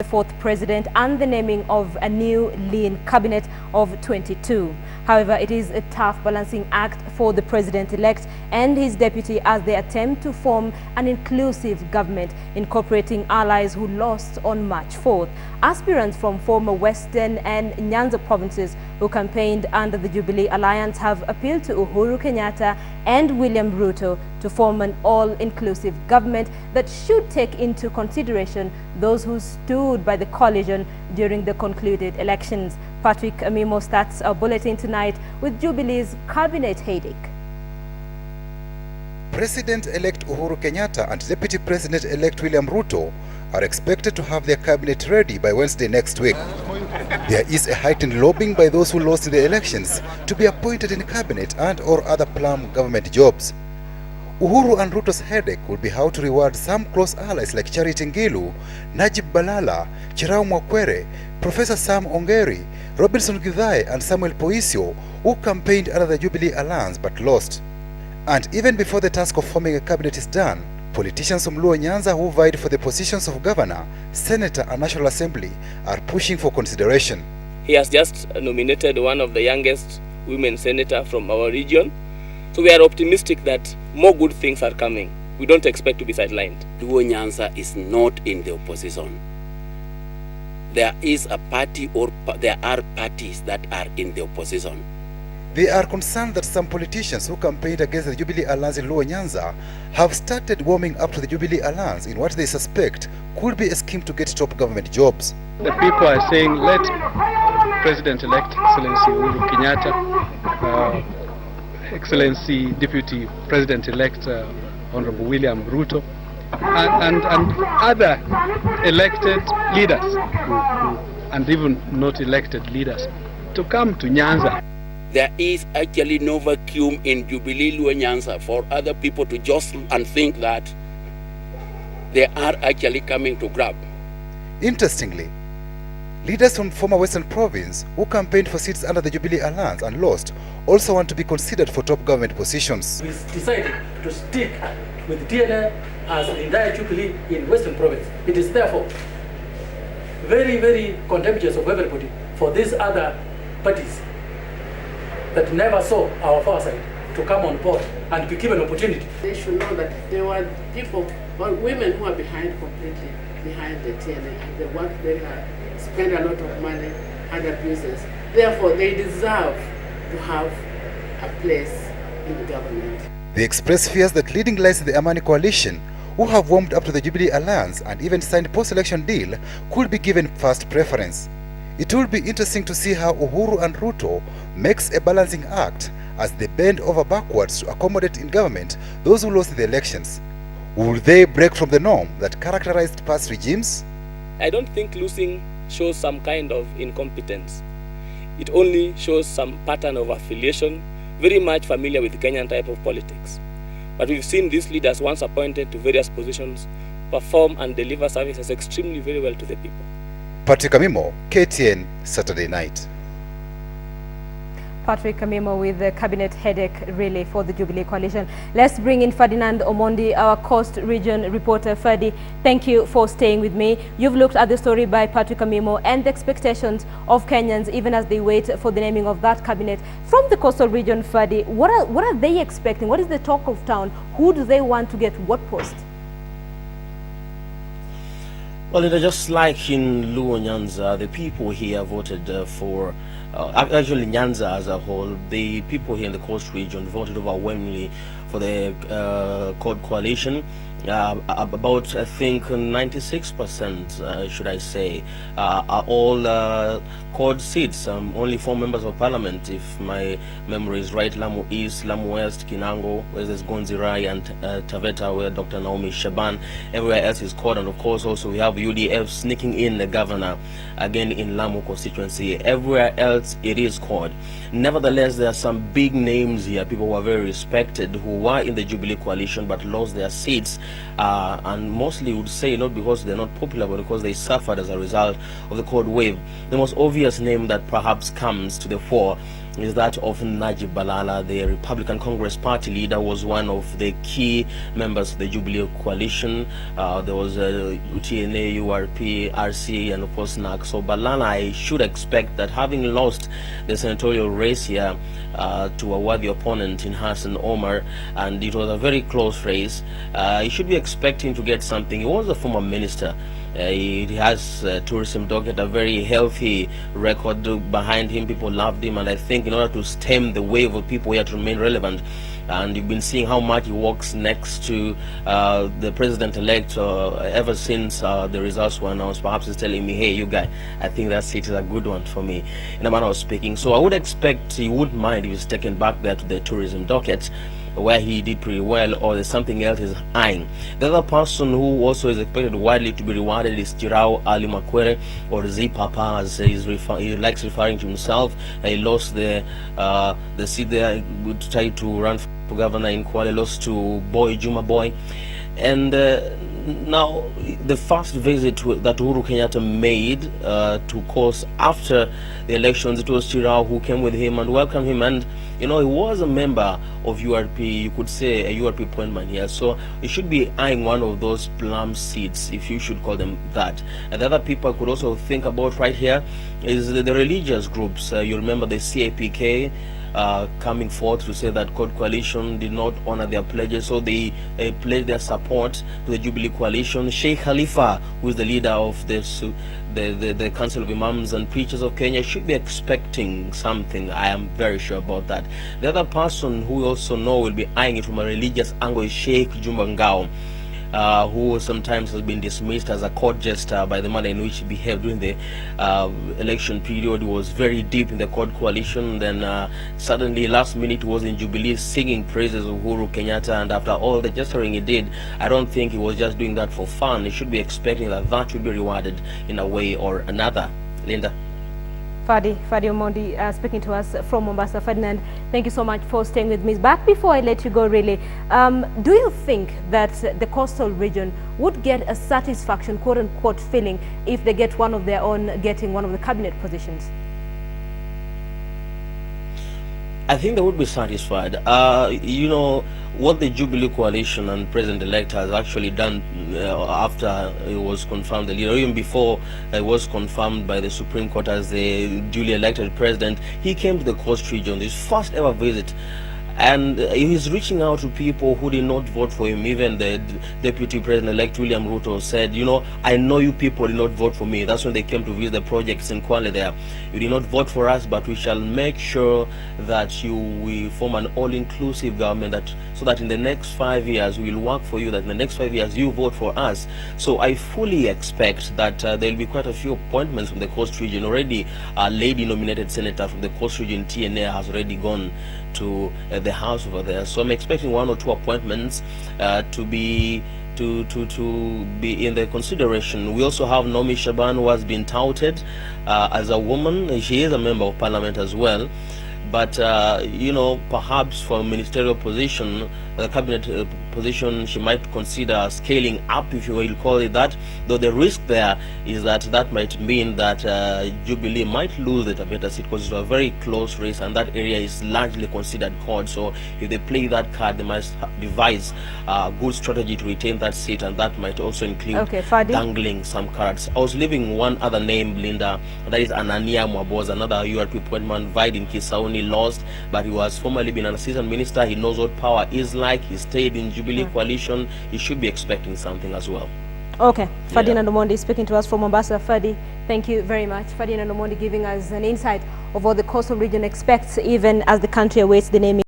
fourth president and the naming of a new lean cabinet of 22. However, it is a tough balancing act for the president-elect and his deputy as they attempt to form an inclusive government incorporating allies who lost on March 4th. Aspirants from former Western and Nyanza provinces who campaigned under the Jubilee Alliance have appealed to Uhuru Kenyatta and William Ruto to form an all-inclusive government that should take into consideration those who stood by the coalition during the concluded elections. Patrick Amimo starts our bulletin tonight with Jubilee's Cabinate Headache. President-elect Uhuru Kenyatta and Deputy President-elect William Ruto are expected to have their cabinet ready by Wednesday next week. There is a heightened lobbying by those who lost in the elections to be appointed in cabinet and or other plum government jobs. Uhuru and Ruto's headache will be how to reward some close allies like Charity Ngilu, Najib Balala, Chirau Mwakwere, Professor Sam Ongeri, Robinson Githai and Samuel Poisio, who campaigned under the Jubilee Alliance but lost. And even before the task of forming a cabinet is done, politicians from Nyanza who vied for the positions of governor, senator and National Assembly are pushing for consideration. He has just nominated one of the youngest women senator from our region. So we are optimistic that more good things are coming. We don't expect to be sidelined. Nyanza is not in the opposition. There is a party or there are parties that are in the opposition. They are concerned that some politicians who campaigned against the Jubilee Alliance in Nyanza have started warming up to the Jubilee Alliance in what they suspect could be a scheme to get top government jobs. The people are saying, let President-elect Excellency Uhuru Kenyatta, Excellency Deputy President-elect Honorable William Ruto, and other elected leaders, and even not elected leaders, to come to Nyanza. There is actually no vacuum in Jubilee Nyanza for other people to jostle and think that they are actually coming to grab. Interestingly, leaders from former Western Province who campaigned for seats under the Jubilee Alliance and lost also want to be considered for top government positions. We decided to stick with DNA as the entire Jubilee in Western Province. It is therefore very, very contemptuous of everybody for these other parties that never saw our foresight to come on board and be given opportunity. They should know that there were people, or women who are completely behind the TNA, and they work very hard, spend a lot of money, and abuses. Therefore, they deserve to have a place in the government. They express fears that leading lines in the Amani coalition, who have warmed up to the Jubilee Alliance and even signed post-election deal, could be given first preference. It will be interesting to see how Uhuru and Ruto makes a balancing act as they bend over backwards to accommodate in government those who lost the elections. Will they break from the norm that characterized past regimes? I don't think losing shows some kind of incompetence. It only shows some pattern of affiliation, very much familiar with Kenyan type of politics. But we've seen these leaders, once appointed to various positions, perform and deliver services extremely very well to the people. Patrick Amimo, KTN, Saturday Night. Patrick Amimo with the Cabinet Headache relay for the Jubilee Coalition. Let's bring in Ferdinand Omondi, our Coast Region reporter. Ferdi, thank you for staying with me. You've looked at the story by Patrick Amimo and the expectations of Kenyans even as they wait for the naming of that cabinet. From the Coastal Region, Ferdi, what are they expecting? What is the talk of town? Who do they want to get what post? Well, just like in Nyanza, the people here voted for, actually Nyanza as a whole, the people here in the Coast Region voted overwhelmingly for the coalition. About, I think, 96%, should I say, are all CORD seats. Only 4 members of parliament, if my memory is right: Lamu East, Lamu West, Kinango, where there's Gonzirai, and Taveta, where Dr. Naomi Shaban. Everywhere else is CORD, and of course also we have UDF sneaking in the governor again in Lamu constituency. Everywhere else it is CORD. Nevertheless, there are some big names here, people who are very respected, who were in the Jubilee coalition but lost their seats. And mostly would say not because they're not popular, but because they suffered as a result of the CORD wave. The most obvious name that perhaps comes to the fore is that of Najib Balala, the Republican Congress Party leader, was one of the key members of the Jubilee coalition. There was TNA, URP, RC, and of course NAC. So Balala, I should expect that having lost the senatorial race here to a worthy opponent in Hassan Omar, and it was a very close race, he should be expecting to get something. He was a former minister. He has tourism docket, a very healthy record behind him. People loved him, and I think in order to stem the wave of people here to remain relevant, and you've been seeing how much he walks next to the president-elect ever since the results were announced. Perhaps he's telling me, hey, you guy, I think that seat is a good one for me, in a manner of speaking. So I would expect he wouldn't mind if he's taken back there to the tourism docket, where he did pretty well, or there's something else he's eyeing. The other person who also is expected widely to be rewarded is Jirao Ali Makwere, or Z Papa, as he likes referring to himself. He lost the seat there. He would try to run for governor in Kwale, lost to Boy Juma Boy. And now the first visit that Uhuru Kenyatta made to course after the elections, it was Jirao who came with him and welcomed him, and you know, he was a member of URP, you could say a URP appointment here, so he should be eyeing one of those plum seats, if you should call them that. And the other people I could also think about right here is the religious groups. You remember the CAPK coming forth to say that Code Coalition did not honor their pledges, so they pledged their support to the Jubilee Coalition. Sheikh Khalifa, who is the leader of the Council of Imams and Preachers of Kenya, should be expecting something. I am very sure about that. The other person who we also know will be eyeing it from a religious angle is Sheikh Juma Ngao, who sometimes has been dismissed as a court jester by the manner in which he behaved during the election period. He was very deep in the Code Coalition, then suddenly last minute was in Jubilee singing praises of Uhuru Kenyatta, and after all the gesturing he did, I don't think he was just doing that for fun. He should be expecting that that should be rewarded in a way or another. Linda. Fadi Omondi speaking to us from Mombasa. Ferdinand, thank you so much for staying with me. Back before I let you go, really, do you think that the coastal region would get a satisfaction, quote-unquote, feeling if they get one of their own getting one of the cabinet positions? I think they would be satisfied. You know, what the Jubilee Coalition and President-elect has actually done after it was confirmed, the leader, even before it was confirmed by the Supreme Court as the duly elected president, he came to the coast region, his first ever visit. And he's reaching out to people who did not vote for him. Even the Deputy President-elect William Ruto said, you know, I know you people did not vote for me. That's when they came to visit the projects in Kwale there. You did not vote for us, but we shall make sure that we form an all-inclusive government, so that in the next 5 years we will work for you, that in the next 5 years you vote for us. So I fully expect that there will be quite a few appointments from the coast region. Already a lady-nominated senator from the coast region, TNA, has already gone to the house over there. So I'm expecting 1 or 2 appointments to be in the consideration. We also have Nomi Shaban, who has been touted as a woman. She is a member of parliament as well. But you know, perhaps for a ministerial position, the cabinet position, she might consider scaling up, if you will call it that. Though the risk there is that that might mean that Jubilee might lose the Taveta seat, because it's a very close race, and that area is largely considered cord. So if they play that card, they must devise a good strategy to retain that seat, and that might also include dangling some cards. I was leaving one other name, Linda, and that is Anania Mwaboza, another URP appointment, vied in Kisauni, lost, but he was formerly been an assistant minister. He knows what power is like. He stayed in Jubilee Coalition. He should be expecting something as well. Okay, Ferdinand Omondi speaking to us from Mombasa. Ferdi, thank you very much. Ferdinand Omondi giving us an insight of what the coastal region expects, even as the country awaits the naming